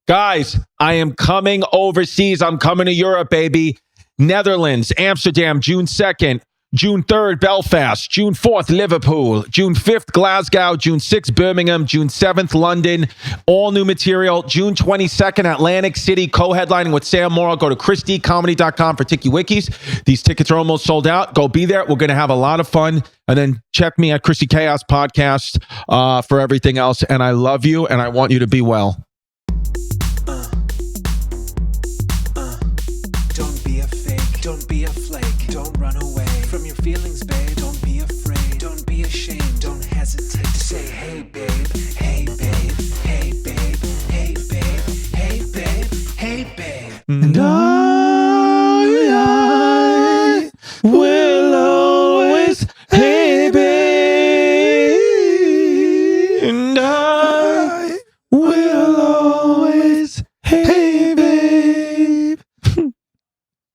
Guys, I am coming overseas. I'm coming to Europe, baby. Netherlands, Amsterdam, June 2nd. June 3rd, Belfast. June 4th, Liverpool. June 5th, Glasgow. June 6th, Birmingham. June 7th, London. All new material. June 22nd, Atlantic City, co-headlining with Sam Morrill. Go to christcomedy.com for Tiki Wikis. These tickets are almost sold out. Go be there. We're going to have a lot of fun. And then check me at Christy Chaos Podcast for everything else. And I love you, and I want you to be well. Don't be a fake. Don't be a flake. Don't run away from your feelings, babe. Don't be afraid. Don't be ashamed. Don't hesitate to say, hey, babe. Hey, babe. Hey, babe. Hey, babe. Hey, babe. Hey, babe. And I will always, hey, babe. And I will always, hey, babe.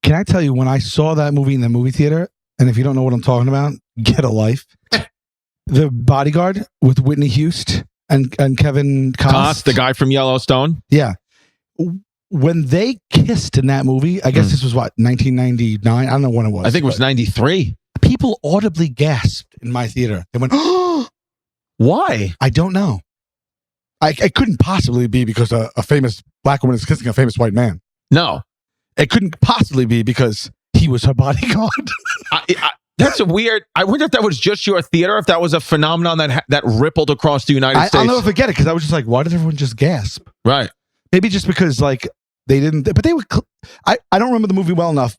Can I tell you, when I saw that movie in the movie theater, and if you don't know what I'm talking about, get a life. The Bodyguard with Whitney Houston and Kevin Costner. The guy from Yellowstone. Yeah. When they kissed in that movie, I guess this was what, 1999? I don't know when it was. I think it was 93. People audibly gasped in my theater. They went, oh! Why? I don't know. I couldn't possibly be because a famous black woman is kissing a famous white man. No. It couldn't possibly be because he was her bodyguard. That's a weird. I wonder if that was just your theater, if that was a phenomenon that rippled across the United States. I'll never forget it because I was just like, why did everyone just gasp? Right. Maybe just because like they didn't, but they were, I don't remember the movie well enough.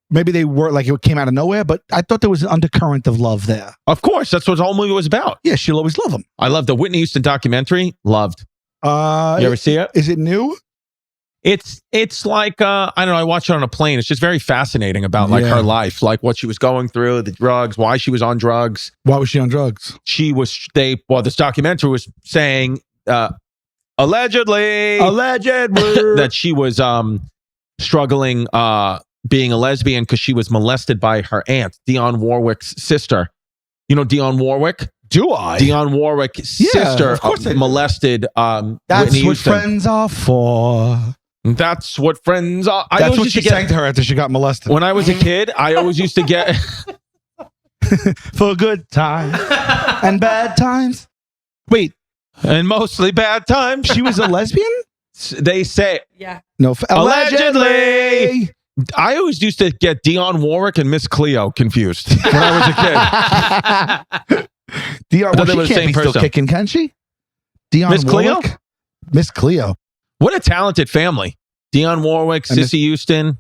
Maybe they were like, it came out of nowhere, but I thought there was an undercurrent of love there. Of course. That's what the whole movie was about. Yeah, she'll always love him. I love the Whitney Houston documentary. Loved. You ever see it? Is it new? It's like, I don't know, I watched it on a plane. It's just very fascinating about like her life, like what she was going through, the drugs, why she was on drugs. Why was she on drugs? This documentary was saying, allegedly that she was struggling being a lesbian because she was molested by her aunt, Dionne Warwick's sister. You know Dionne Warwick? Do I? Dionne Warwick's sister of course molested That's Whitney what Houston. friends are for. That's what friends are. That's what she sang to her after she got molested. When I was a kid, I always used to get for good times and bad times. Wait, and mostly bad times. She was a lesbian? They say. Yeah. No, allegedly. I always used to get Dionne Warwick and Miss Cleo confused when I was a kid. Dionne, she can't be still kicking, can she? Dionne Miss Cleo? Miss Cleo. What a talented family. Dionne Warwick, Sissy Houston.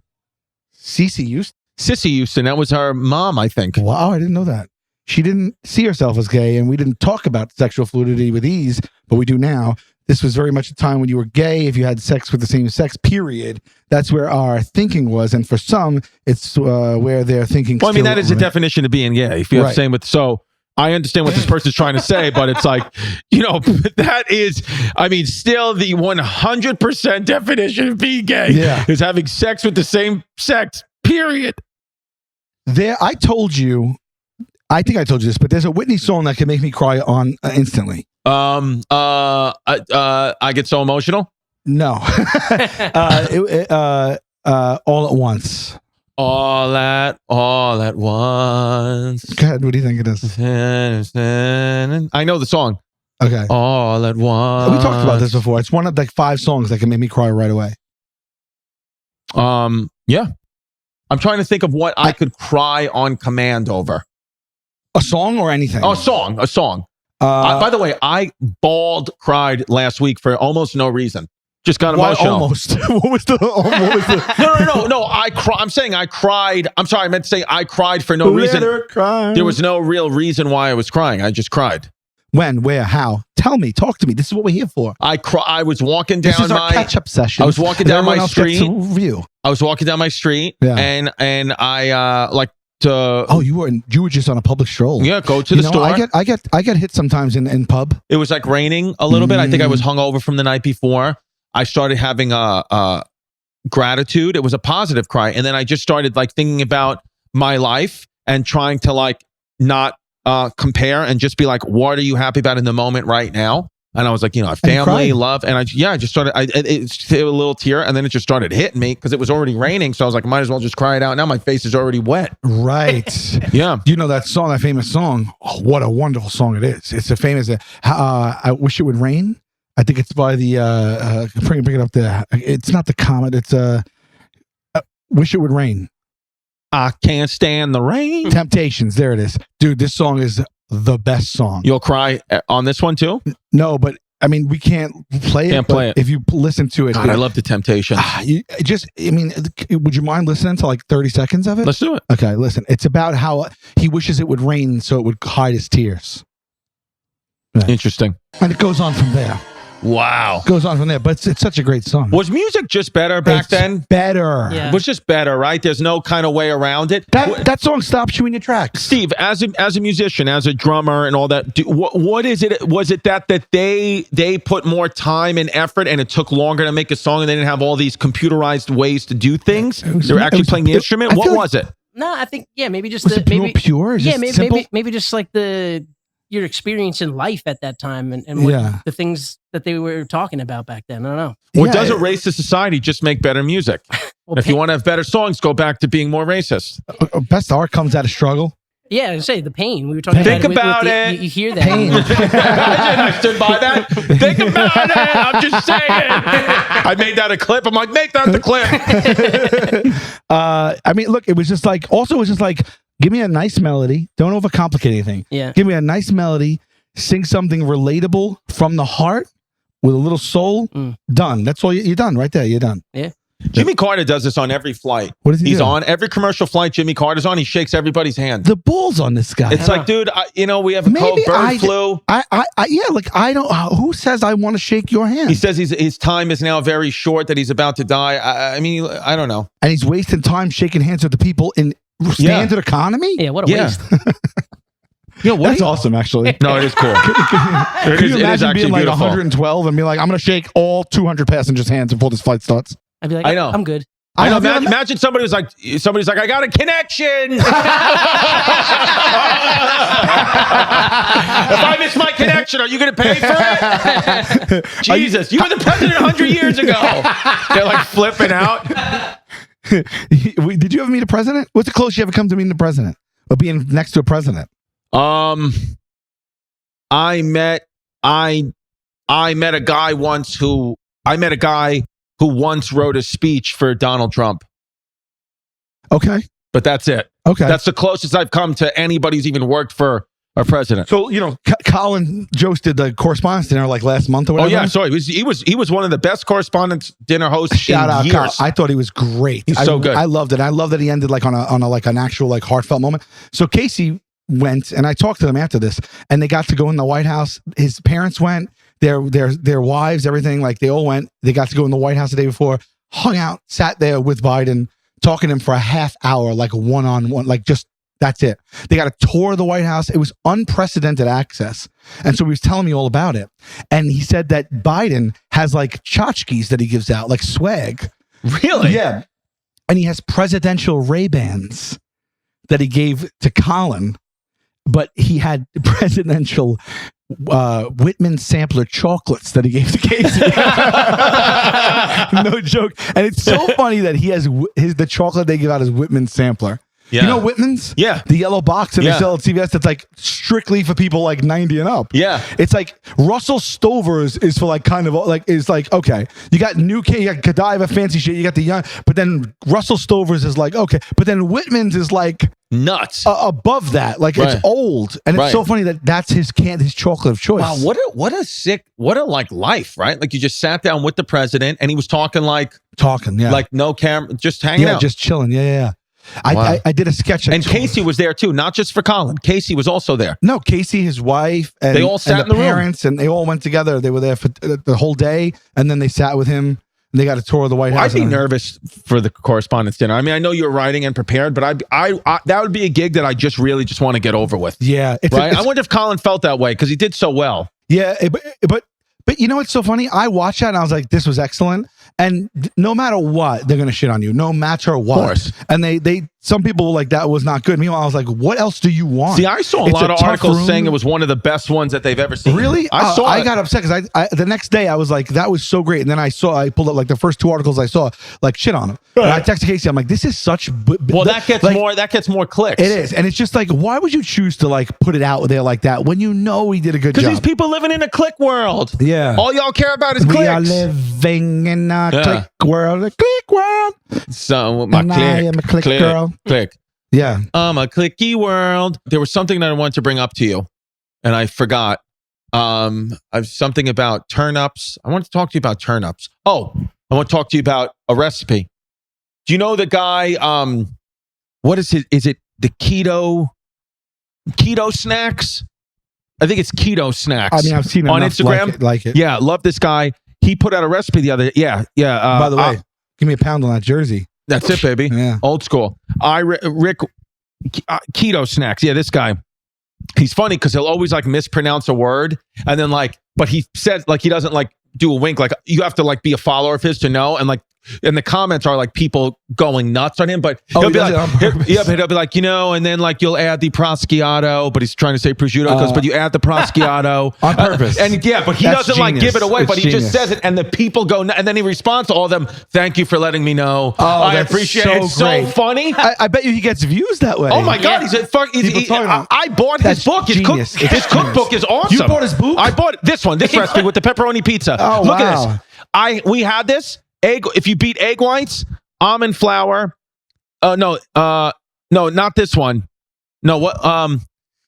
Cece Houston? Sissy Houston. That was her mom, I think. Wow, I didn't know that. She didn't see herself as gay, and we didn't talk about sexual fluidity with ease, but we do now. This was very much a time when you were gay if you had sex with the same sex, period. That's where our thinking was. And for some, it's where their thinking Well, I mean, that is a definition of being gay. If you have the same with... So I understand what this person's trying to say, but it's like, you know, that is, I mean, still the 100% definition of being gay is having sex with the same sex, period. I told you, I think I told you this, but there's a Whitney song that can make me cry on instantly. I get so emotional. No. All at once. All at once. Go ahead. What do you think it is? I know the song. Okay. All at once. We talked about this before. It's one of like 5 songs that can make me cry right away. Yeah. I'm trying to think of what I could cry on command over. A song or anything? Oh, a song. By the way, I cried last week for almost no reason. Just got emotional. Almost. What was the? No. I'm saying I cried. I'm sorry. I meant to say I cried for no reason. There was no real reason why I was crying. I just cried. When? Where? How? Tell me. Talk to me. This is what we're here for. I was walking down this is our catch-up session. I was walking down my street. I was walking down my street, and I like to. Oh, you were just on a public stroll. Yeah, go to the store. I get hit sometimes in pub. It was like raining a little bit. I think I was hungover from the night before. I started having a gratitude. It was a positive cry, and then I just started like thinking about my life and trying to like not compare and just be like, what are you happy about in the moment right now? And I was like, family, love. And I just started, it's a little tear. And then it just started hitting me because it was already raining. So I was like, might as well just cry it out. Now my face is already wet. Right. Yeah. You know that song, that famous song? Oh, what a wonderful song it is. It's a famous, I Wish It Would Rain. I think it's by the, bring it up there. It's not the Comet. It's Wish It Would Rain. I can't stand the rain. Temptations. There it is. Dude, this song is the best song. You'll cry on this one too? No, but I mean, we can't play it. If you listen to it. God, I love the Temptations. Would you mind listening to like 30 seconds of it? Let's do it. Okay, listen. It's about how he wishes it would rain so it would hide his tears. Yeah. Interesting. And it goes on from there. Wow. Goes on from there, but it's such a great song. Was music just better back then? Better. Yeah. It was just better, right? There's no kind of way around it. That song stops you in your tracks. Steve, as a musician, as a drummer and all that, what is it? Was it that they put more time and effort and it took longer to make a song and they didn't have all these computerized ways to do things? They were actually playing the instrument? What was it? No, I think maybe just Was it pure? Yeah, maybe just like your experience in life at that time and the things that they were talking about back then. I don't know. Or does a racist society just make better music? Well, if you want to have better songs, go back to being more racist. Best art comes out of struggle. Yeah, I say the pain. We were talking Think about it. You hear that. Pain. I stood by that. Think about it. I'm just saying. I made that a clip. I'm like, make that the clip. I mean, look, it was just like, give me a nice melody. Don't overcomplicate anything. Yeah. Give me a nice melody. Sing something relatable from the heart with a little soul. Done. That's all. You're done right there. You're done. Yeah. Jimmy Carter does this on every flight. What does he He's do? on every commercial flight. Jimmy Carter's on. He shakes everybody's hand. The balls on this guy. It's like, dude, we have a cold bird flu. I don't. Who says I want to shake your hand? He says his time is now very short. That he's about to die. I mean, I don't know. And he's wasting time shaking hands with the people in standard economy. Yeah, what a waste. That's awesome, actually. No, it is cool. Could you imagine being like beautiful. 112 and be like, I'm going to shake all 200 passengers' hands before this flight starts? I'd be like, I know. I'm good. I know. Imagine somebody's like, I got a connection. If I miss my connection, are you going to pay for it? Jesus, you were the president 100 years ago. They're like flipping out. Did you ever meet a president? What's the closest you ever come to meeting the president or being next to a president? I met a guy once who once wrote a speech for Donald Trump. Okay. But that's it. Okay. That's the closest I've come to anybody who's even worked for a president. So, Colin Jost did the correspondence dinner like last month or whatever. Oh yeah, sorry. He was one of the best correspondence dinner hosts Shout out, years. Colin. I thought he was great. He's so good. I loved it. I love that he ended like on an actual like heartfelt moment. So Casey went, and I talked to them after this, and they got to go in the White House. His parents went, their wives, everything, like they all went. They got to go in the White House the day before, hung out, sat there with Biden, talking to him for a half hour, like one-on-one, like just that's it. They got a tour of the White House. It was unprecedented access. And so he was telling me all about it. And he said that Biden has like tchotchkes that he gives out, like swag. Really? Yeah. And he has presidential Ray-Bans that he gave to Colin, but he had presidential Whitman sampler chocolates that he gave to Casey. No joke. And it's so funny that he has the chocolate they give out is Whitman sampler. Yeah. You know Whitman's? Yeah. The yellow box that they sell at CVS that's like strictly for people like 90 and up. Yeah. It's like Russell Stover's is for like kind of like, is like, okay, you got new kid, you got Godiva, fancy shit, you got the young, but then Russell Stover's is like, okay, but then Whitman's is like nuts above that. Like it's old. And it's so funny that that's his chocolate of choice. Wow, what a like life, right? Like you just sat down with the president and he was talking, like no camera, just hanging out. Just chilling. Yeah. I did a sketch. And Casey was there too, not just for Colin. Casey was also there. No, Casey, his wife, and they all sat in the parents, and they all went together. They were there for the whole day, and then they sat with him. And they got a tour of the White House. I'd be nervous for the correspondence dinner. I mean, I know you're writing and prepared, but I that would be a gig that I just really want to get over with. Yeah, I wonder if Colin felt that way because he did so well. Yeah, but you know what's so funny? I watched that and I was like, this was excellent. And no matter what, they're gonna shit on you. No matter what. Of course. And they some people were like, that was not good. Meanwhile, I was like, what else do you want? See, I saw a lot of articles saying it was one of the best ones that they've ever seen. Really? I got upset because I the next day I was like, that was so great. And then I pulled up like the first 2 articles I saw, like shit on them. And I texted Casey, I'm like, this is such that gets more clicks. It is. And it's just like, why would you choose to like put it out there like that when you know he did a good job? Because these people living in a click world. Yeah. All y'all care about is clicks. We are living in a click world. A click world. So my and click. I am a click girl. Click. Yeah. I'm a clicky world. There was something that I wanted to bring up to you, and I forgot. Something about turnips. I want to talk to you about turnips. Oh, I want to talk to you about a recipe. Do you know the guy? What is it? Is it the keto snacks? I think it's keto snacks. I mean, I've seen on Instagram. Like it. Yeah, love this guy. He put out a recipe the other. Yeah. By the way, give me a pound on that jersey. That's it, baby. Yeah. Old school. Rick keto snacks. Yeah, this guy. He's funny because he'll always like mispronounce a word, and then like, but he says like he doesn't like do a wink. Like you have to like be a follower of his to know, and like. And the comments are like people going nuts on him, but he'll be like, but he'll be like, and then like you'll add the prosciutto, but he's trying to say prosciutto, but you add the prosciutto on purpose. And yeah, but he doesn't like give it away, but he just says it, and the people go, and then he responds to all of them. Thank you for letting me know. I appreciate it. It's so funny. I bet you he gets views that way. Oh my god, I bought his book. His cookbook is awesome. You bought his book? I bought this recipe with the pepperoni pizza. Oh, look at this. We had this. Egg. If you beat egg whites, almond flour. No, not this one. No, what?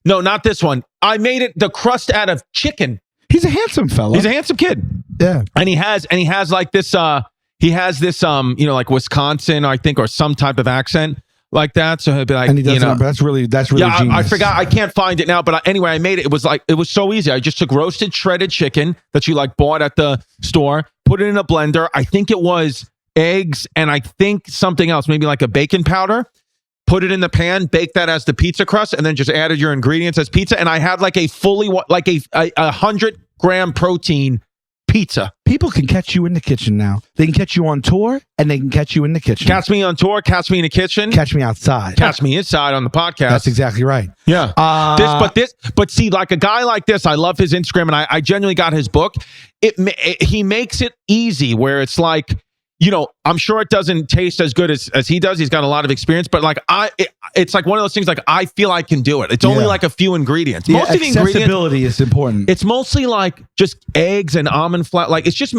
No, not this one. I made it the crust out of chicken. He's a handsome fella. He's a handsome kid. Yeah, and he has like this. He has this. Like Wisconsin, I think, or some type of accent like that. So he'll be like, and he does that's really yeah. genius. I forgot. I can't find it now. But anyway, I made it. It was so easy. I just took roasted shredded chicken that you like bought at the store. Put it in a blender. I think it was eggs and I think something else, maybe like a bacon powder. Put it in the pan, bake that as the pizza crust, and then just added your ingredients as pizza. And I had like a fully, like a 100-gram protein pizza. People can catch you in the kitchen now. They can catch you on tour and they can catch you in the kitchen. Catch me on tour, catch me in the kitchen. Catch me outside. Catch me inside on the podcast. That's exactly right. Yeah. But see, like a guy like this, I love his Instagram and I genuinely got his book. He makes it easy where it's like, I'm sure it doesn't taste as good as he does. He's got a lot of experience, but like it's like one of those things like I feel I can do it. It's only like a few ingredients. Most of the accessibility is important. It's mostly like just eggs and almond flour. Like it's just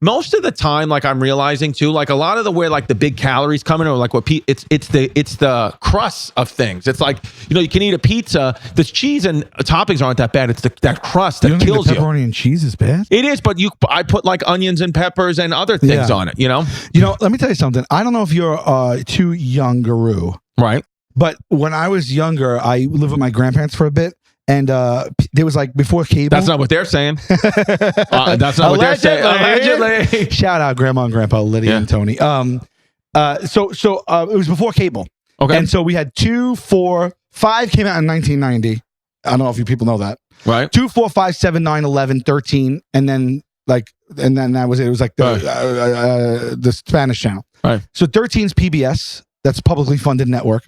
most of the time, like I'm realizing too, like a lot of the where like the big calories come in or like what it's the crust of things. It's like, you can eat a pizza. The cheese and toppings aren't that bad. It's that crust that kills you. Pepperoni and cheese is bad? It is, but I put like onions and peppers and other things on it, let me tell you something. I don't know if you're too young, Guru. Right. But when I was younger, I lived with my grandparents for a bit. And there was like before cable. That's not what they're saying. That's not what they're saying. Allegedly. Shout out Grandma and Grandpa, Lydia and Tony. So it was before cable. Okay. And so we had 2, 4, 5 came out in 1990. I don't know if you people know that. Right. 2, 4, 5, 7, 9, 11, 13. And then that was it. It was like the Spanish channel. Right. So 13's PBS. That's publicly funded network.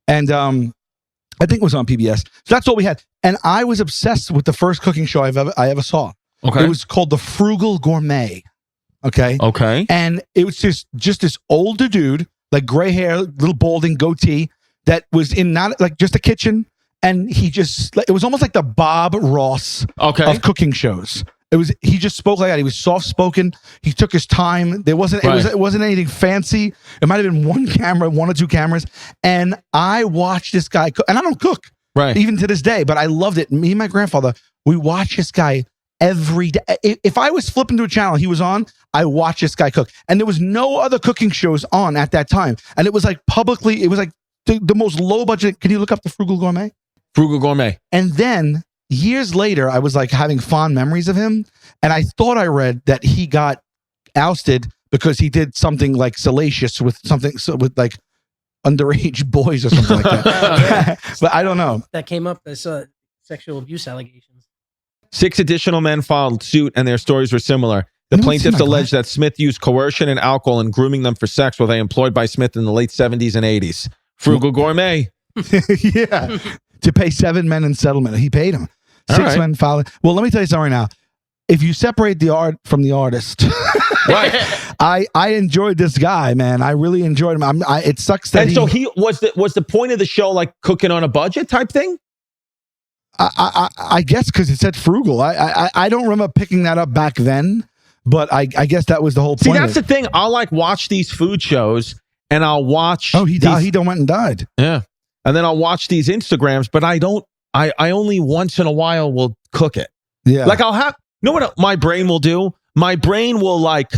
And I think it was on PBS. So that's all we had. And I was obsessed with the first cooking show I ever saw. Okay. It was called the Frugal Gourmet. Okay. Okay. And it was just this older dude, like gray hair, little balding goatee, that was in not like just a kitchen. And it was almost like the Bob Ross of cooking shows. He just spoke like that. He was soft spoken. He took his time. It wasn't anything fancy. It might have been one camera, 1 or 2 cameras. And I watched this guy cook, and I don't cook even to this day, but I loved it. Me and my grandfather, we watched this guy every day. If I was flipping to a channel he was on, I watched this guy cook. And there was no other cooking shows on at that time. And it was like it was like the most low budget. Can you look up the Frugal Gourmet? Frugal Gourmet. And then years later, I was like having fond memories of him. And I thought I read that he got ousted because he did something like salacious with like underage boys or something like that. But I don't know. That came up as sexual abuse allegations. 6 additional men filed suit and their stories were similar. The plaintiffs alleged that Smith used coercion and alcohol in grooming them for sex while they employed by Smith in the late 70s and 80s. Frugal Gourmet. Yeah. To pay 7 men in settlement. He paid him. 6 men filed. Well, let me tell you something right now. If you separate the art from the artist, Right. I enjoyed this guy, man. I really enjoyed him. It sucks that and so he was the point of the show like cooking on a budget type thing? I guess because it said frugal. I don't remember picking that up back then, but I guess that was the whole point. See, that's the thing. I'll like watch these food shows and I'll watch. Oh, he died. He went and died. Yeah. And then I'll watch these Instagrams, but I only once in a while will cook it. Yeah. Like you know what my brain will do? My brain will like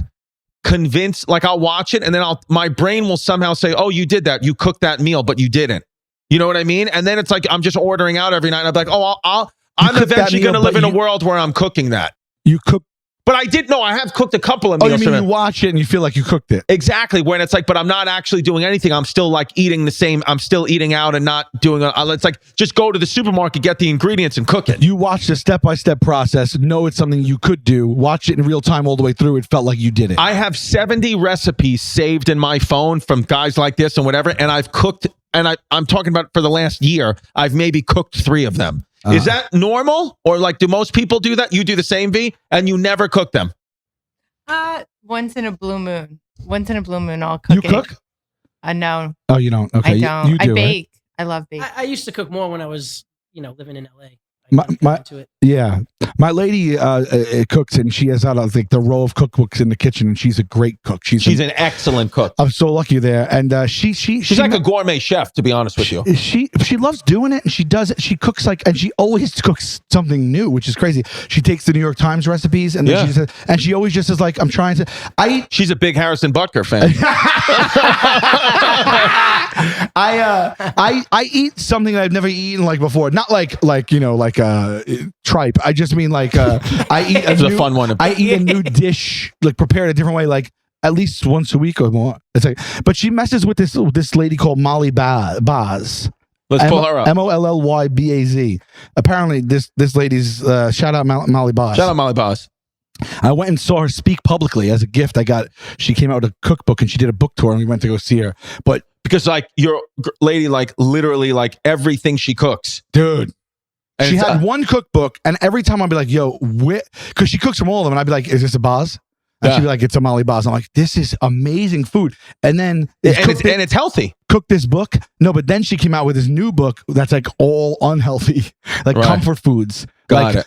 convince, like I'll watch it and then my brain will somehow say, oh, you did that. You cooked that meal, but you didn't. You know what I mean? And then it's like, I'm just ordering out every night. And I'm like, oh, I'm eventually going to live in a world where I'm cooking that. You cook. But I have cooked a couple of meals. Oh, you mean you watch it and you feel like you cooked it? Exactly. When it's like, but I'm not actually doing anything. I'm still like eating the same. I'm still eating out and not doing it's like, just go to the supermarket, get the ingredients and cook it. You watch the step-by-step process, know it's something you could do, watch it in real time all the way through. It felt like you did it. I have 70 recipes saved in my phone from guys like this and whatever. And I've cooked, and I'm talking about for the last year, I've maybe cooked 3 of them. Is that normal? Or like, do most people do that? You do the same, V, and you never cook them? Once in a blue moon. I'll cook it. You cook? No. Oh, you don't? Okay. I don't. You do, I bake. Right? I love baking. I used to cook more when I was, living in LA. Yeah, my lady cooks and she has like the row of cookbooks in the kitchen and she's a great cook. She's an excellent cook. I'm so lucky there, and she's like a gourmet chef, to be honest with you. She loves doing it and she does it. She cooks and she always cooks something new, which is crazy. She takes the New York Times recipes and then she says, and she always just is like, I'm trying to. She's a big Harrison Butker fan. I eat something that I've never eaten like before. Not like tripe. I just mean like I eat a fun one. I eat a new dish like prepared a different way, like at least once a week or more. It's like, but she messes with this lady called Molly Baz. Let's pull her up. Mollybaz. Apparently, this lady's shout out Molly Baz. Shout out Molly Baz. I went and saw her speak publicly as a gift. She came out with a cookbook and she did a book tour and we went to go see her. But because like your lady, like literally like everything she cooks, dude. And she had one cookbook, and every time I'd be like, yo, because she cooks from all of them, and I'd be like, is this a Baz? And she'd be like, it's a Molly Baz. I'm like, this is amazing food. And then it's healthy. Cook this book. No, but then she came out with this new book that's like all unhealthy, like comfort foods. Got like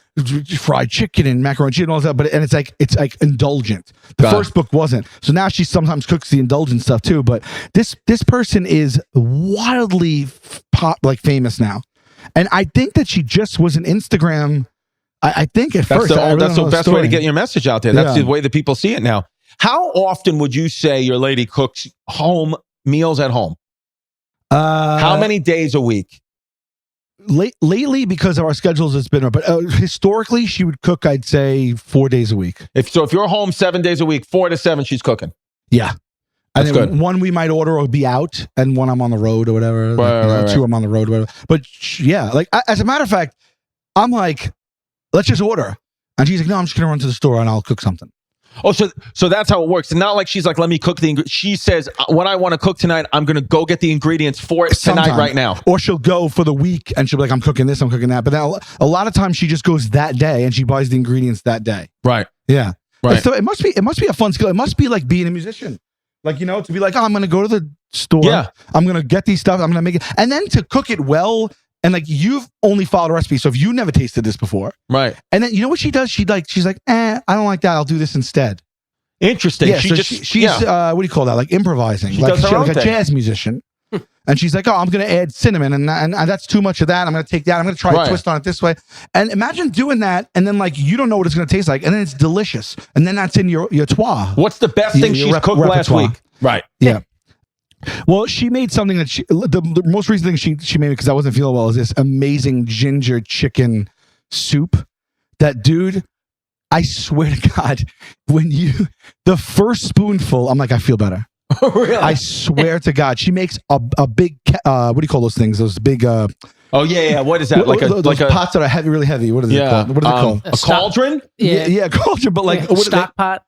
fried chicken and macaroni and all that. But it's like indulgent. The first book wasn't. So now she sometimes cooks the indulgent stuff too. But this person is wildly famous now. And I think that she just was an Instagram. I think at first. That's the best way to get your message out there. That's the way that people see it now. How often would you say your lady cooks home meals at home? How many days a week? Lately, because of our schedules, it's been. But historically, she would cook, I'd say, 4 days a week. If you're home 7 days a week, 4 to 7, she's cooking. Yeah. That's good. One we might order or be out, and one I'm on the road or whatever. Right. 2 I'm on the road, or whatever. But yeah, like as a matter of fact, I'm like, let's just order, and she's like, no, I'm just gonna run to the store and I'll cook something. Oh, so that's how it works. It's not like she's like, let me cook the ingredients. She says, what I want to cook tonight, I'm gonna go get the ingredients for it tonight, right now. Or she'll go for the week and she'll be like, I'm cooking this, I'm cooking that. But then a lot of times she just goes that day and she buys the ingredients that day. Right. Yeah. Right. So it must be a fun skill. It must be like being a musician. Like, to be like, oh, I'm going to go to the store. Yeah. I'm going to get these stuff. I'm going to make it. And then to cook it well. And like, you've only followed a recipe. So if you never tasted this before. Right. And then you know what she does? She's like, I don't like that. I'll do this instead. Interesting. Yeah, she's what do you call that? Like improvising. She's like a jazz musician. And she's like, oh, I'm going to add cinnamon and that's too much of that. I'm going to take that. I'm going to try a twist on it this way. And imagine doing that. And then like, you don't know what it's going to taste like. And then it's delicious. And then that's in your toit. What's the best thing she's cooked last week? Right. Yeah. Well, she made something that the most recent thing she made because I wasn't feeling well is this amazing ginger chicken soup. That dude, I swear to God, the first spoonful, I'm like, I feel better. Oh, really? I swear to God, she makes a big. What do you call those things? Those big. Oh yeah. What is that? Those pots that are heavy, really heavy. What is it called? What is it called? A cauldron? Yeah, cauldron. But like stock pot.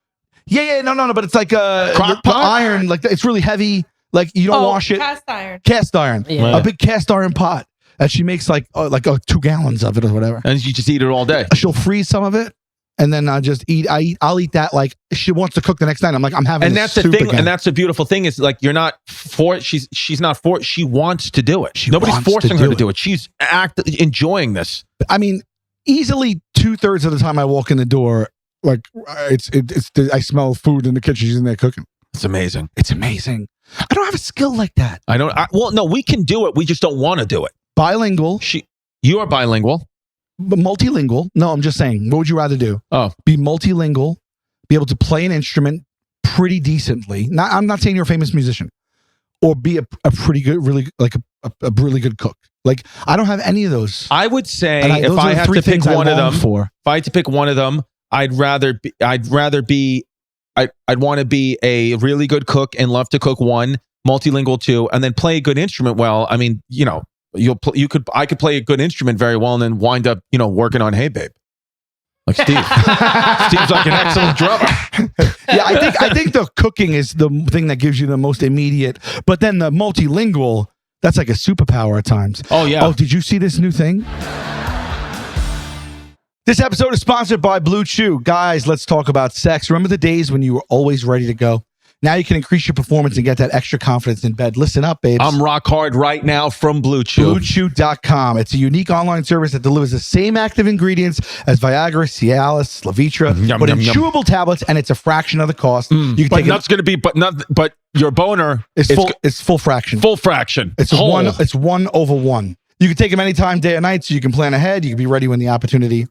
Yeah, no, but it's like Crock the pot? iron, like it's really heavy. Like you don't wash it. Cast iron. Cast iron. Yeah. A big cast iron pot. And she makes like 2 gallons of it or whatever. And you just eat it all day. She'll freeze some of it, and then I'll just eat. I'll eat that like she wants to cook the next night. I'm like, I'm having. And this that's the soup thing. again. And that's the beautiful thing is like you're not for it. She's not for it. She wants to do it. She Nobody's wants to forcing do her to it. do it. She's enjoying this. I mean, easily 2/3 of the time I walk in the door, like it's I smell food in the kitchen. She's in there cooking. It's amazing. It's amazing. I don't have a skill like that. Well, no, we can do it. We just don't want to do it. Bilingual, You are bilingual. multilingual. No, I'm just saying. What would you rather do? Oh, Be multilingual, be able to play an instrument pretty decently. I'm not saying you're a famous musician, or be a pretty good, really like a really good cook. Like I don't have any of those. I would say And if those I are the had three to pick things I one of long them, for. if I had to pick one of them, I'd want to be a really good cook and love to cook 1, multilingual 2, and then play a good instrument well. I mean, I could play a good instrument very well and then wind up, working on Hey Babe. Like Steve. Steve's like an excellent drummer. Yeah, I think the cooking is the thing that gives you the most immediate, but then the multilingual, that's like a superpower at times. Oh, yeah. Oh, did you see this new thing? This episode is sponsored by BlueChew. Guys, let's talk about sex. Remember the days when you were always ready to go? Now you can increase your performance and get that extra confidence in bed. Listen up, babes. I'm rock hard right now from BlueChew. BlueChew.com. It's a unique online service that delivers the same active ingredients as Viagra, Cialis, Levitra, Yum, but yum, in yum. chewable tablets, and it's a fraction of the cost. You can But take that's going to be, but your boner it's full fraction. full fraction. It's whole. It's 1/1. You can take them anytime, day or night, so you can plan ahead. You can be ready when the opportunity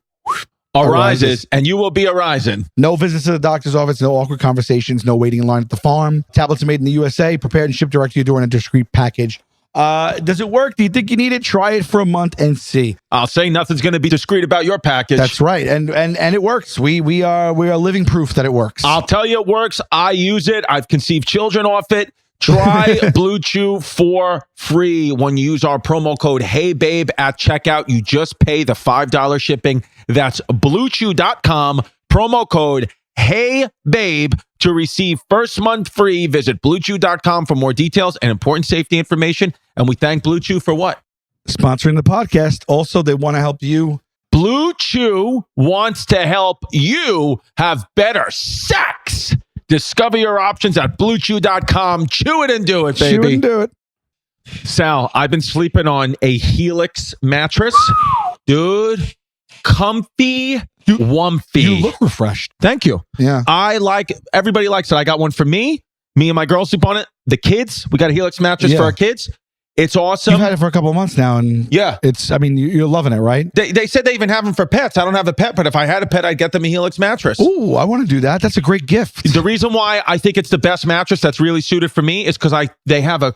arises, and you will be arising. No visits to the doctor's office, no awkward conversations, no waiting in line at the farm. Tablets are made in the USA, prepared and shipped direct to your door in a discreet package. Does it work? Do you think you need it? Try it for a month and see. I'll say nothing's going to be discreet about your package. That's right, and it works. We are living proof that it works. I'll tell you it works. I use it. I've conceived children off it. Try BlueChew for free when you use our promo code HeyBabe at checkout. You just pay the $5 shipping. That's BlueChew.com, promo code HeyBabe to receive first month free. Visit BlueChew.com for more details and important safety information. And we thank BlueChew for what? Sponsoring the podcast. Also, they want to help you. BlueChew wants to help you have better sex. Discover your options at BlueChew.com. Chew it and do it, baby. Chew and do it. Sal, I've been sleeping on a Helix mattress. Dude, comfy, wumpy. You look refreshed. Thank you. Yeah. Everybody likes it. I got one for me. Me and my girls sleep on it. The kids, we got a Helix mattress for our kids. It's awesome. You've had it for a couple of months now, and yeah, you're loving it, right? They said they even have them for pets. I don't have a pet, but if I had a pet, I'd get them a Helix mattress. Ooh, I want to do that. That's a great gift. The reason why I think it's the best mattress that's really suited for me is because they have I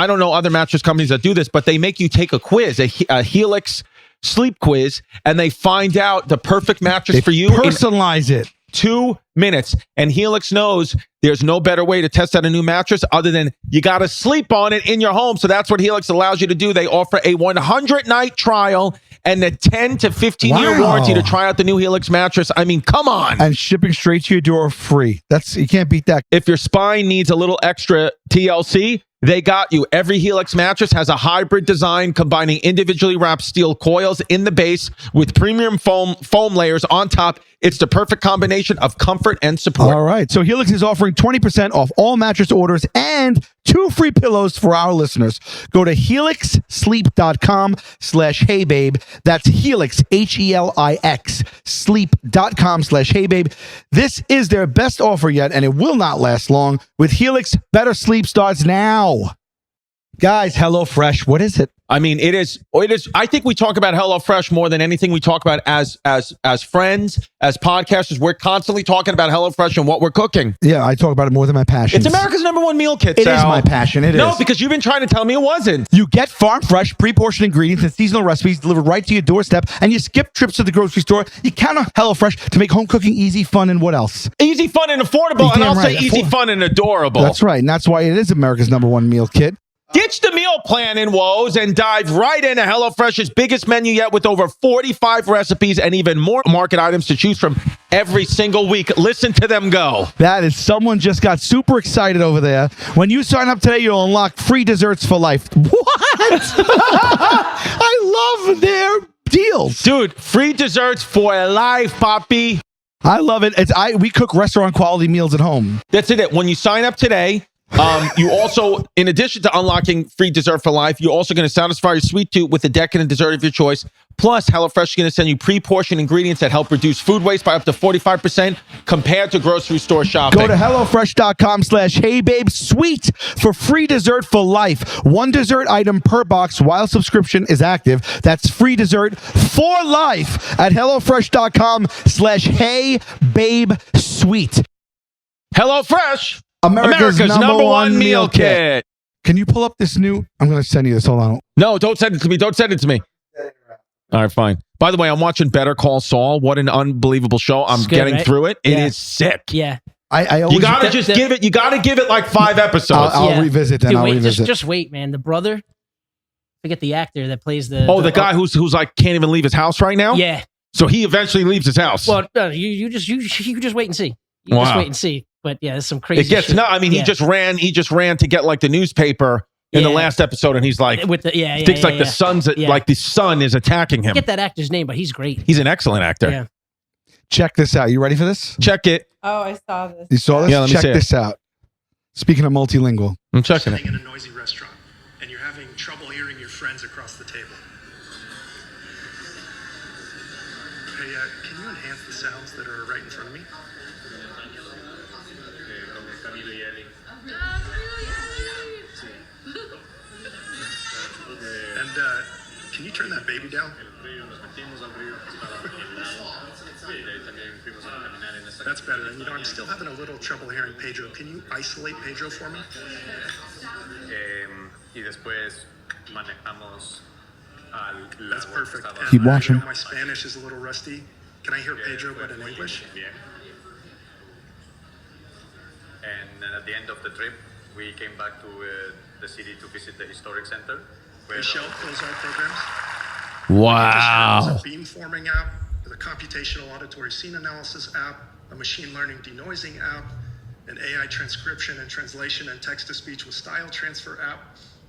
don't know other mattress companies that do this, but they make you take a quiz, a Helix sleep quiz, and they find out the perfect mattress for you. Personalize it. 2 minutes. And Helix knows there's no better way to test out a new mattress other than you got to sleep on it in your home. So that's what Helix allows you to do. They offer a 100-night trial and a 10 to 15-year warranty to try out the new Helix mattress. I mean, come on. And shipping straight to your door free. You can't beat that. If your spine needs a little extra TLC, they got you. Every Helix mattress has a hybrid design combining individually wrapped steel coils in the base with premium foam layers on top. It's the perfect combination of comfort and support. All right. So Helix is offering 20% off all mattress orders and 2 free pillows for our listeners. Go to helixsleep.com/heybabe. That's Helix, HELIX, sleep.com/heybabe. This is their best offer yet, and it will not last long. With Helix, better sleep starts now. Guys, HelloFresh, what is it? I mean, it is. I think we talk about HelloFresh more than anything we talk about as friends, as podcasters. We're constantly talking about HelloFresh and what we're cooking. Yeah, I talk about it more than my passion. It's America's #1 meal kit, It Sal. is my passion. It is. No, because you've been trying to tell me it wasn't. You get farm fresh, pre-portioned ingredients and seasonal recipes delivered right to your doorstep, and you skip trips to the grocery store. You count on HelloFresh to make home cooking easy, fun, and what else? Easy, fun, and affordable. You're And I'll damn say right. easy, fun, and adorable. That's right. And that's why it is America's #1 meal kit. Ditch the meal plan and woes and dive right into HelloFresh's biggest menu yet with over 45 recipes and even more market items to choose from every single week. Listen to them go. That is, someone just got super excited over there. When you sign up today, you'll unlock free desserts for life. What? I love their deals. Dude, free desserts for life, Poppy. I love it. We cook restaurant quality meals at home. That's it. When you sign up today, you also, in addition to unlocking free dessert for life, you're also going to satisfy your sweet tooth with a decadent dessert of your choice. Plus, HelloFresh is going to send you pre-portioned ingredients that help reduce food waste by up to 45% compared to grocery store shopping. Go to HelloFresh.com/HeyBabeSweet for free dessert for life. One dessert item per box while subscription is active. That's free dessert for life at HelloFresh.com/HeyBabeSweet. HelloFresh, America's number one meal kit. Can you pull up this new? I'm going to send you this. Hold on. No, don't send it to me. Don't send it to me. All right, fine. By the way, I'm watching Better Call Saul. What an unbelievable show. I'm Good, getting right? through it. It Yeah. is sick. Yeah. I always, You got to just give it. You got to give it like 5 episodes. I'll Yeah. revisit then. Dude, I'll wait, revisit. just wait, man. The brother, forget the actor that plays the. the guy who's like can't even leave his house right now. Yeah. So he eventually leaves his house. Well, you just wait and see. You Wow. just wait and see. But yeah, there's some crazy. it gets shit. no. I mean, Yeah. he just ran to get like the newspaper in the Yeah. last episode, and he's like, with the thinks like the sun's like the sun is attacking him. Get that actor's name, but he's great. He's an excellent actor. Yeah. Check this out. You ready for this? Check it. Oh, I saw this. You saw this? Yeah, let me Check see it. this out. Speaking of multilingual. I'm checking it. Sitting in a noisy restaurant and you're having trouble hearing your friends across the table. Hey, can you enhance the sounds that are right in front of me? And can you turn that baby down? That's better. And I'm still having a little trouble hearing Pedro. Can you isolate Pedro for me? Y después manejamos That's perfect. And Keep I watching. know my Spanish is a little rusty. Can I hear Pedro but in English? And at the end of the trip, we came back to the city to visit the historic center. Michelle, those are programs. Wow. There's a beamforming app, the computational auditory scene analysis app, a machine learning denoising app, an AI transcription and translation and text-to-speech with style transfer app.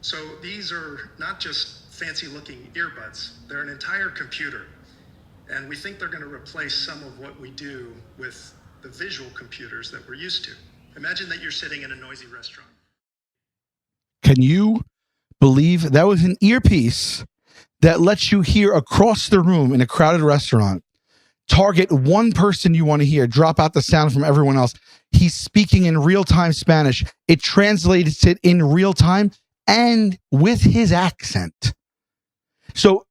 So these are not just fancy-looking earbuds. They're an entire computer. And we think they're going to replace some of what we do with the visual computers that we're used to. Imagine that you're sitting in a noisy restaurant. Can you believe that was an earpiece that lets you hear across the room in a crowded restaurant? Target one person you want to hear, drop out the sound from everyone else. He's speaking in real-time Spanish. It translates it in real time and with his accent. So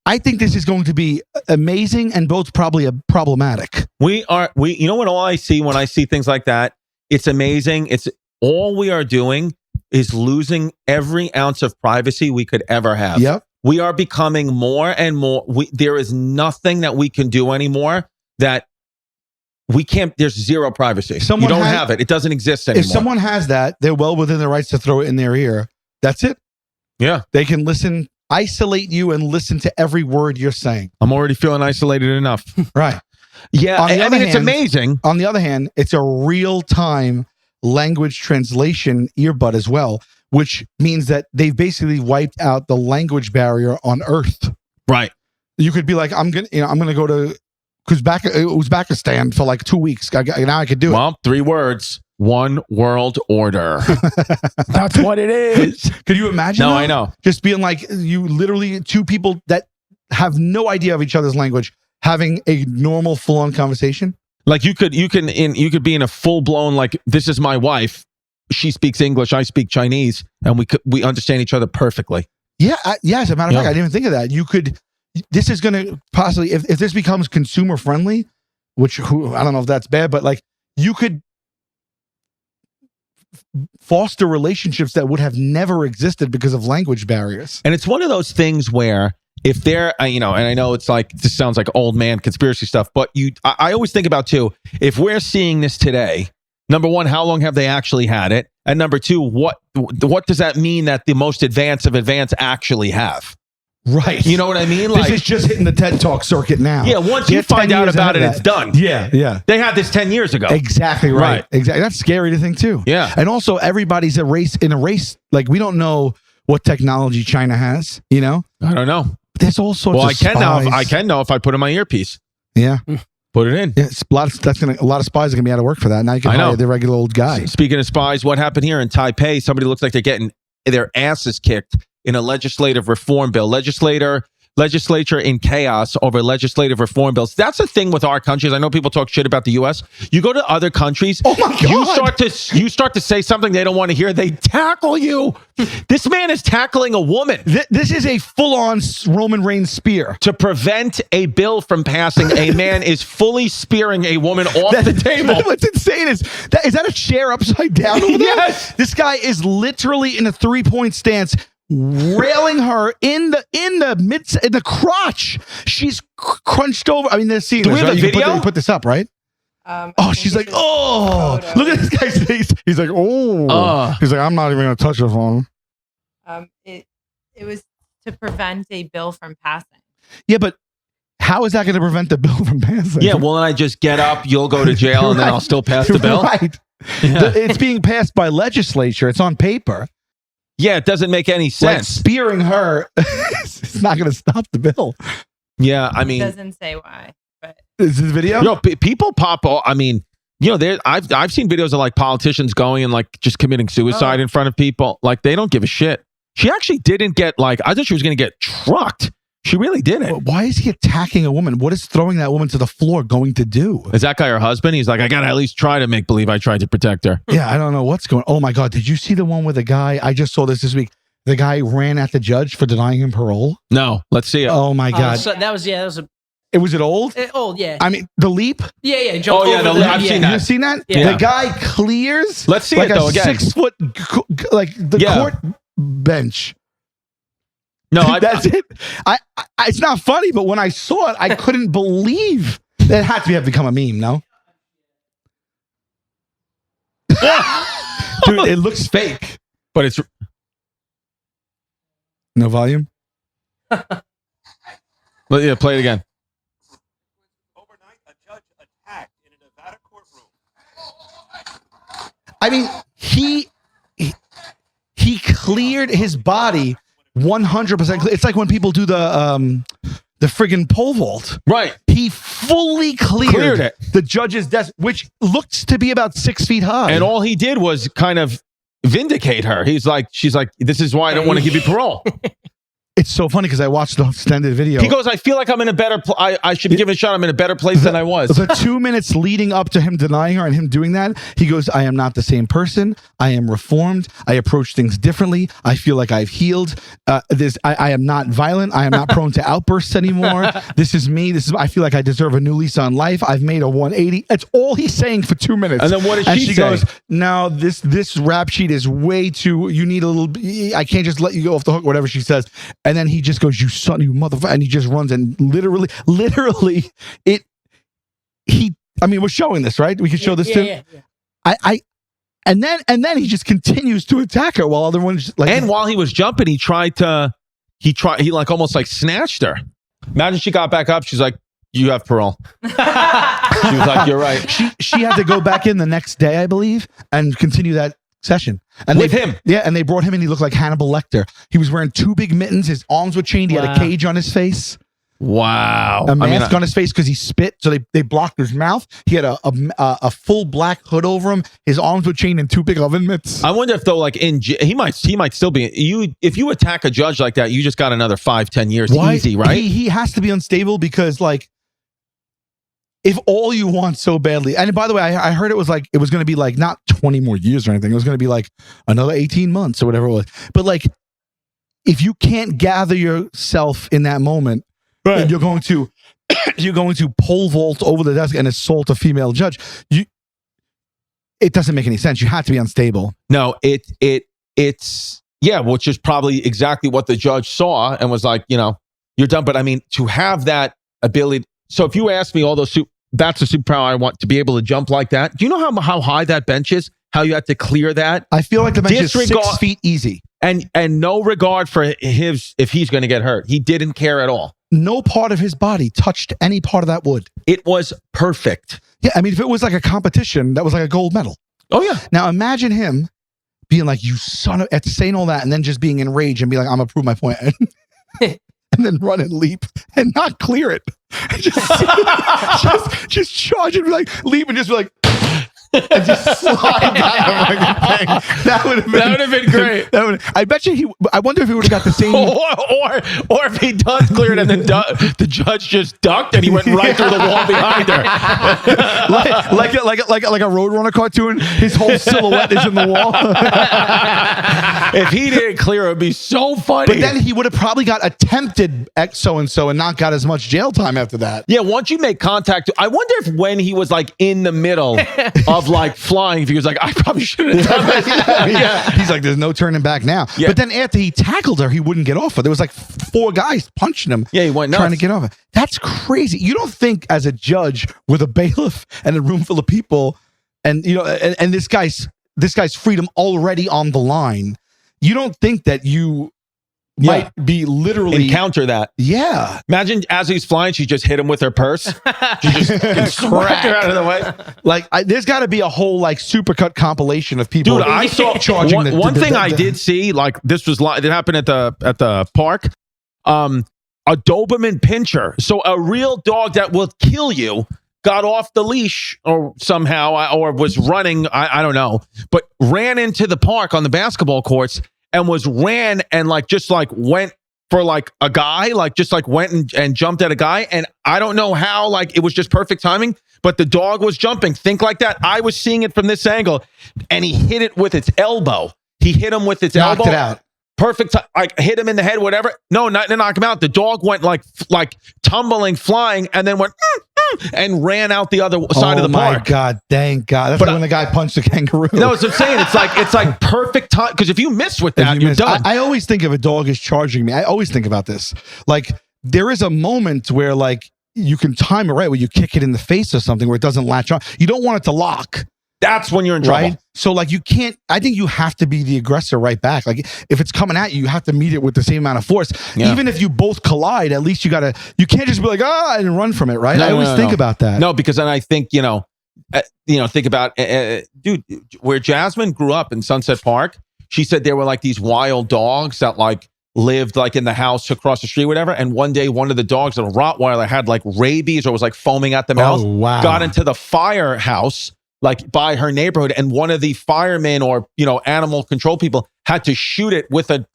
I think this is going to be amazing and both probably problematic. You know what all I see when I see things like that? It's amazing. It's all we are doing is losing every ounce of privacy we could ever have. Yep. We are becoming more and more. There is nothing that we can do anymore that we can't. There's zero privacy. You don't have it. It doesn't exist anymore. If someone has that, they're well within their rights to throw it in their ear. That's it. Yeah. They can listen, isolate you and listen to every word you're saying. I'm already feeling isolated enough. Right. Yeah. On the I other mean, it's hand- amazing. On the other hand, it's a real-time language translation earbud as well, which means that they've basically wiped out the language barrier on Earth. Right. You could be like, I'm gonna go to Uzbekistan for like 2 weeks. Now I could do it. Well, 3 words. One world order. That's what it is. Could you imagine? No, that? I know. Just being like, you literally 2 people that have no idea of each other's language having a normal full-on conversation. Like you could be in a full blown, like, this is my wife. She speaks English. I speak Chinese, and we understand each other perfectly. Yeah. As a matter of fact, Yeah. I didn't even think of that. This is going to possibly, if this becomes consumer friendly, which I don't know if that's bad, but like you could foster relationships that would have never existed because of language barriers. And it's one of those things where if they're, and I know it's like, this sounds like old man conspiracy stuff, but I always think about too, if we're seeing this today, number one, how long have they actually had it? And number two, what does that mean that the most advanced of advanced actually have? Right. You know what I mean? This is just hitting the TED Talk circuit now. Yeah, once you find out about it, it's done. Yeah. They had this 10 years ago. Exactly right. Exactly. That's scary to think too. Yeah. And also everybody's in a race. Like we don't know what technology China has, you know? I don't know. There's all sorts of I can spies. now. I can know if I put in my earpiece. Yeah. Put it in. Yeah, a lot of spies are gonna be out of work for that. Now you can hire the regular old guy. Speaking of spies, what happened here in Taipei? Somebody looks like they're getting their asses kicked in a legislative reform bill. Legislature in chaos over legislative reform bills. That's the thing with our countries. I know people talk shit about the U.S. You go to other countries. Oh my God. You start to say something they don't want to hear. They tackle you. This man is tackling a woman. This is a full-on Roman Reigns spear. To prevent a bill from passing, a man is fully spearing a woman off the table. What's insane is that a chair upside down over there? Yes. This guy is literally in a 3-point stance, railing her in the crotch. She's crunched over. I mean, they're seeing Do we this, have right? a video? You put this up, right? She's like, oh, look at this guy's face. He's like, oh. He's like, I'm not even going to touch the phone. It was to prevent a bill from passing. Yeah, but how is that going to prevent the bill from passing? Yeah, well, then I just get up, you'll go to jail, and then I'll still pass the bill. Right. Yeah. It's being passed by legislature. It's on paper. Yeah, it doesn't make any Like sense. spearing her, it's not going to stop the bill. Yeah, I mean, It doesn't say why, but Is this video? yo, people pop. I mean, you know, I've seen videos of like politicians going and like just committing suicide in front of people. Like they don't give a shit. She actually didn't get I thought she was going to get trucked. She really didn't. Why is he attacking a woman? What is throwing that woman to the floor going to do? Is that guy her husband? He's like, I got to at least try to make believe I tried to protect her. Yeah, I don't know what's going on. Oh my God. Did you see the one with the guy? I just saw this week. The guy ran at the judge for denying him parole. No, let's see it. Oh my God. So that was Was it old? old, yeah. I mean, the leap? Yeah. Jump yeah, over I've seen that. You've seen that? Yeah. The guy clears. Let's see like it though a again. 6 foot, like the court bench. No, That's it. I it's not funny, but when I saw it, I couldn't believe that had to have become a meme. No, dude, it looks fake. but it's No volume. yeah. Play it again. Overnight, a judge attacked in a Nevada courtroom. I mean, he cleared his body 100%. It's like when people do the friggin' pole vault. Right. He fully cleared it. the judge's desk, which looks to be about 6 feet high. And all he did was kind of vindicate her. She's like, this is why I don't want to give you parole. It's so funny because I watched the extended video. He goes, I feel like I'm in a better I should be given a shot. I'm in a better place than I was. The 2 minutes leading up to him denying her and him doing that, he goes, I am not the same person. I am reformed. I approach things differently. I feel like I've healed. I am not violent. I am not prone to outbursts anymore. This is me. I feel like I deserve a new lease on life. I've made a 180. That's all he's saying for 2 minutes. And then what does she say? Goes, no, this rap sheet is way too, you need a little, I can't just let you go off the hook, whatever she says. And then he just goes, you son, you motherfucker. And he just runs and literally, we're showing this, right? We can show this too. Yeah. And then he just continues to attack her while other ones like. And while he was jumping, he like almost like snatched her. Imagine she got back up. She's like, you have parole. She was like, you're right. She had to go back in the next day, I believe, and continue that session. And With him. Yeah, and they brought him in. He looked like Hannibal Lecter. He was wearing 2 big mittens. His arms were chained. He had a cage on his face. Wow. A mask on his face because he spit. So they blocked his mouth. He had a full black hood over him. His arms were chained in 2 big oven mitts. I wonder if though, like he might still be if you attack a judge like that, you just got another 5-10 years. Why? Easy, right? He has to be unstable because like, if all you want so badly, and by the way, I heard it was going to be like not 20 more years or anything. It was going to be like another 18 months or whatever it was. But like, if you can't gather yourself in that moment, right, and you're going to pole vault over the desk and assault a female judge, it doesn't make any sense. You have to be unstable. No, it's which is probably exactly what the judge saw and was like, you're done. But I mean, to have that ability. So if you ask me all those that's a superpower I want, to be able to jump like that. Do you know how high that bench is? how you had to clear that. I feel like the bench is Disregard- 6 feet easy. And no regard for if he's going to get hurt. He didn't care at all. No part of his body touched any part of that wood. It was perfect. Yeah, I mean, if it was like a competition, that was like a gold medal. Oh, yeah. Now imagine him being like, you son of, at saying all that, and then just being enraged and be like, I'm gonna prove my point. And then run and leap and not clear it. just charge and be like, leap and just be like, and just slide down the fucking thing. That would have been great. I bet you I wonder if he would have got the same. or if he does clear it and then the judge just ducked and he went right through the wall behind her. like a Roadrunner cartoon. His whole silhouette is in the wall. If he didn't clear, it would be so funny. But then he would have probably got attempted X so-and-so and not got as much jail time after that. Yeah, once you make contact, I wonder if when he was like in the middle of like flying, if he was like, I probably should have done that. Yeah. He's like, there's no turning back now. Yeah. But then after he tackled her, he wouldn't get off her. There was like 4 guys punching him. Yeah, he went nuts. Trying to get off her. That's crazy. You don't think as a judge with a bailiff and a room full of people and you know and this guy's freedom already on the line, you don't think that you might be literally encounter that. Yeah. Imagine as he's flying, she just hit him with her purse. She just smacked her out of the way. Like there's got to be a whole like supercut compilation of people. Dude, I saw charging one thing I did see, like this was it happened at the park. A Doberman pincher, so a real dog that will kill you, got off the leash or somehow or was running. I don't know, but ran into the park on the basketball courts. And ran and just went for like a guy, went and jumped at a guy. And I don't know how, it was just perfect timing, but the dog was jumping. Think like that. I was seeing it from this angle and he hit it with its elbow. He hit him with its elbow. Knocked it out. Perfect. Hit him in the head, whatever. No, not to knock him out. The dog went like tumbling, flying, and then went and ran out the other side of the park. Oh my God, thank God. That's like when the guy punched the kangaroo. No, that's what I'm saying. It's like perfect time. Because if you miss with that, you're done. I always think if a dog is charging me, I always think about this. Like there is a moment where you can time it right where you kick it in the face or something where it doesn't latch on. You don't want it to lock. That's when you're in trouble. Right? So you can't, I think you have to be the aggressor right back. Like if it's coming at you, you have to meet it with the same amount of force. Yeah. Even if you both collide, at least you can't just be like, and run from it, right? I always think about that. No, because then I think, think about, dude, where Jasmine grew up in Sunset Park, she said there were these wild dogs that lived in the house across the street, whatever. And one day, one of the dogs, a Rottweiler, had rabies or was foaming at the mouth. Oh, wow. Got into the firehouse by her neighborhood, and one of the firemen or animal control people had to shoot it with a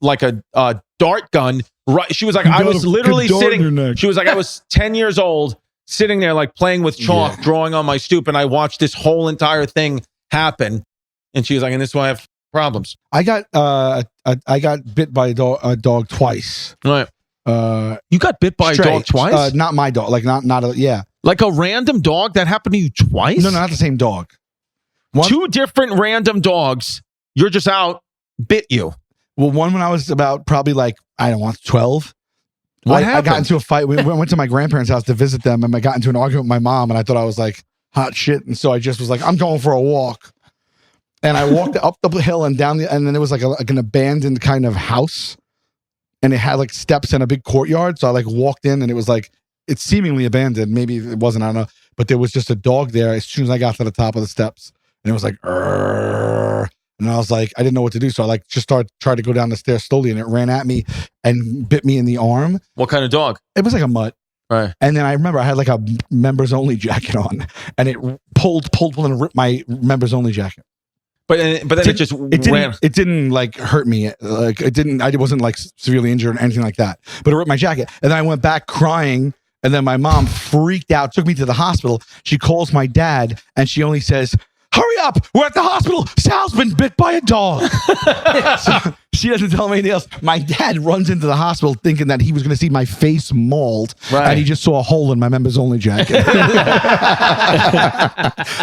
dart gun. Right, she was like, I was literally sitting. She was like, I was 10 years old, sitting there playing with chalk, drawing on my stoop, and I watched this whole entire thing happen. And she was like, and this is why I have problems. I got bit by a dog twice. Right. You got bit by a dog twice? Not my dog. Like a random dog that happened to you twice? No, not the same dog. 2 different random dogs. You're just out, bit you. Well, one when I was about probably 12. What happened? I got into a fight. We went to my grandparents' house to visit them, and I got into an argument with my mom, and I thought I was hot shit, and so I just was I'm going for a walk. And I walked up the hill and down and then it was an abandoned kind of house, and it had steps and a big courtyard. So I walked in, and it was it's seemingly abandoned. Maybe it wasn't, I don't know. But there was just a dog there as soon as I got to the top of the steps. And it was Urgh. And I was I didn't know what to do. So I just tried to go down the stairs slowly, and it ran at me and bit me in the arm. What kind of dog? It was a mutt. Right. And then I remember I had a members only jacket on, and it pulled and ripped my members only jacket. But then it just ran. It didn't hurt me. It didn't. I wasn't severely injured or anything like that. But it ripped my jacket, and then I went back crying. And then my mom freaked out, took me to the hospital. She calls my dad, and she only says, "Hurry up! We're at the hospital. Sal's been bit by a dog." So she doesn't tell me anything else. My dad runs into the hospital thinking that he was going to see my face mauled, and he just saw a hole in my members only jacket.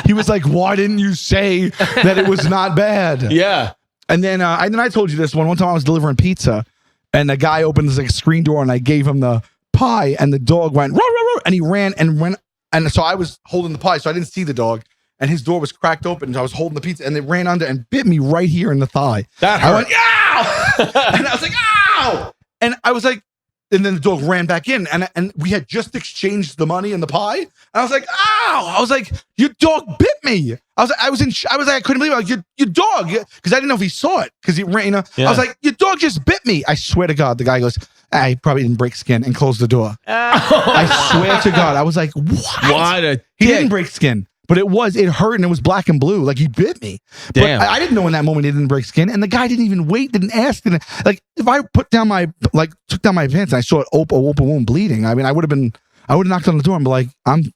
He was like, "Why didn't you say that it was not bad?" Yeah. And then I told you this one time I was delivering pizza, and the guy opened this screen door, and I gave him the pie, and the dog went, "Row, row, row," and he ran and went. And so I was holding the pie, so I didn't see the dog. and his door was cracked open. And I was holding the pizza, and it ran under and bit me right here in the thigh. That I hurt. went, ow! And I was like, ow! And I was like, and then the dog ran back in, and we had just exchanged the money and the pie. And I was like, ow! I was like, your dog bit me. I was like, I couldn't believe it. Like, your dog, because I didn't know if he saw it, because he ran. I was like, your dog just bit me. I swear to God, the guy goes, he probably didn't break skin, and closed the door. I swear to God, I was like, what? He didn't break skin. But it hurt, and it was black and blue. Like, he bit me. Damn. But I didn't know in that moment he didn't break skin. And the guy didn't even wait, didn't ask. Like, if I took down my pants and I saw it open wound bleeding, I mean, I would have knocked on the door and be like,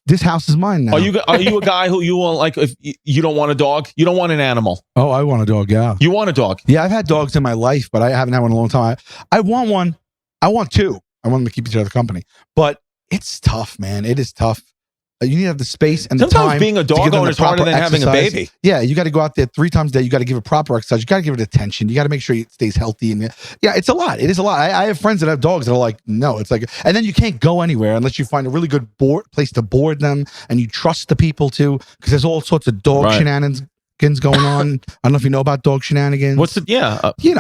this house is mine now. Are you a guy who you want, like, if you don't want a dog? You don't want an animal? Oh, I want a dog, yeah. You want a dog? Yeah, I've had dogs in my life, but I haven't had one in a long time. I want one. I want two. I want them to keep each other company. But it's tough, man. It is tough. You need to have the space and Sometimes the time. being a dog owner is harder than having a baby. Yeah, you got to go out there 3 times a day. You got to give it proper exercise. You got to give it attention. You got to make sure it stays healthy. And yeah, it's a lot. It is a lot. I have friends that have dogs that are like, no, it's like, and then you can't go anywhere unless you find a really good place to board them, and you trust the people too, because there's all sorts of dog shenanigans going on. I don't know if you know about dog shenanigans. What's the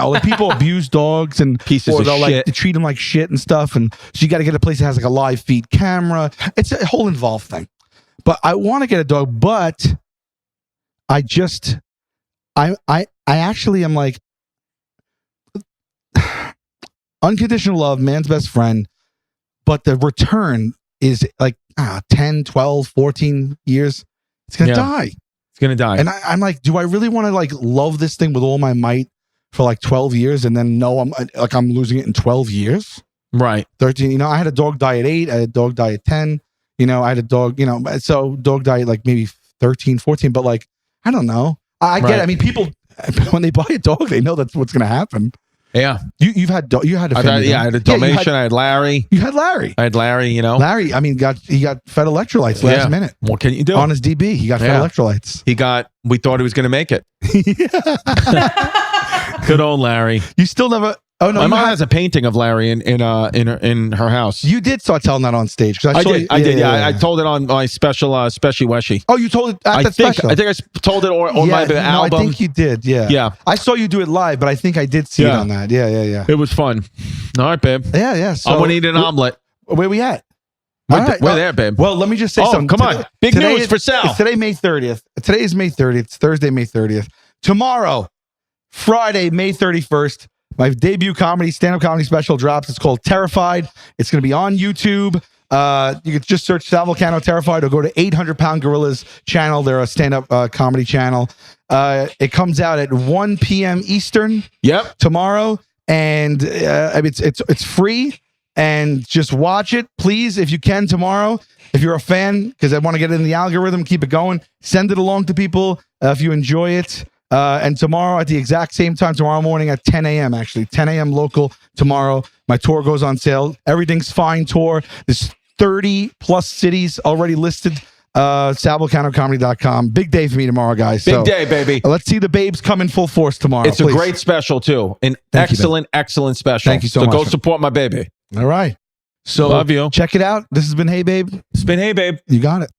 like people abuse dogs and pieces of they'll shit. Like treat them like shit and stuff. And so you got to get a place that has like a live feed camera. It's a whole involved thing. But I want to get a dog, but I actually am like, unconditional love, man's best friend, but the return is like 10, 12, 14 years. It's going to die. It's going to die. And I'm like, do I really want to like love this thing with all my might for like 12 years and then know I'm losing it in 12 years? Right. 13, I had a dog die at 8, I had a dog die at 10. I had a dog, so dog died like maybe 13, 14, but like, I don't know. I get it. I mean, people, when they buy a dog, they know that's what's going to happen. Yeah. You had a family. I had a Dalmatian. I had Larry. You had Larry. I had Larry, Larry, I mean, he got fed electrolytes last minute. What can you do? On his DB, he got fed electrolytes. We thought he was going to make it. Good old Larry. You still never... Oh no! My mom has a painting of Larry in her house. You did start telling that on stage because I did. I told it on my special Special Weshy. Oh, you told it at that special? I think I told it on my album. I think you did. Yeah. Yeah. I saw you do it live, but I think I did see it on that. Yeah. It was fun. All right, babe. Yeah. So I want to eat an omelet. Where we at? We're there, babe. Well, let me just say something. Come on. Big news for Sal. It's today, May 30th. Today is May 30th. It's Thursday, May 30th. Tomorrow, Friday, May 31st. My debut stand-up comedy special drops. It's called Terrified. It's going to be on YouTube. You can just search Sal Vulcano Terrified or go to 800 Pound Gorillas channel. They're a stand-up comedy channel. It comes out at 1 p.m. Eastern. Yep. Tomorrow, and it's free. And just watch it, please, if you can tomorrow. If you're a fan, because I want to get it in the algorithm, keep it going. Send it along to people if you enjoy it. And tomorrow at the exact same time, tomorrow morning at 10 a.m. actually, 10 a.m. local tomorrow, my tour goes on sale. Everything's Fine tour. There's 30 plus cities already listed. SalVulcanoComedy.com. Big day for me tomorrow, guys. Big day, baby. Let's see the babes come in full force tomorrow. It's please. A great special too. An excellent special. Thank you so much. Go support my baby. All right. So love you. Check it out. This has been Hey Babe. It's been Hey Babe. You got it.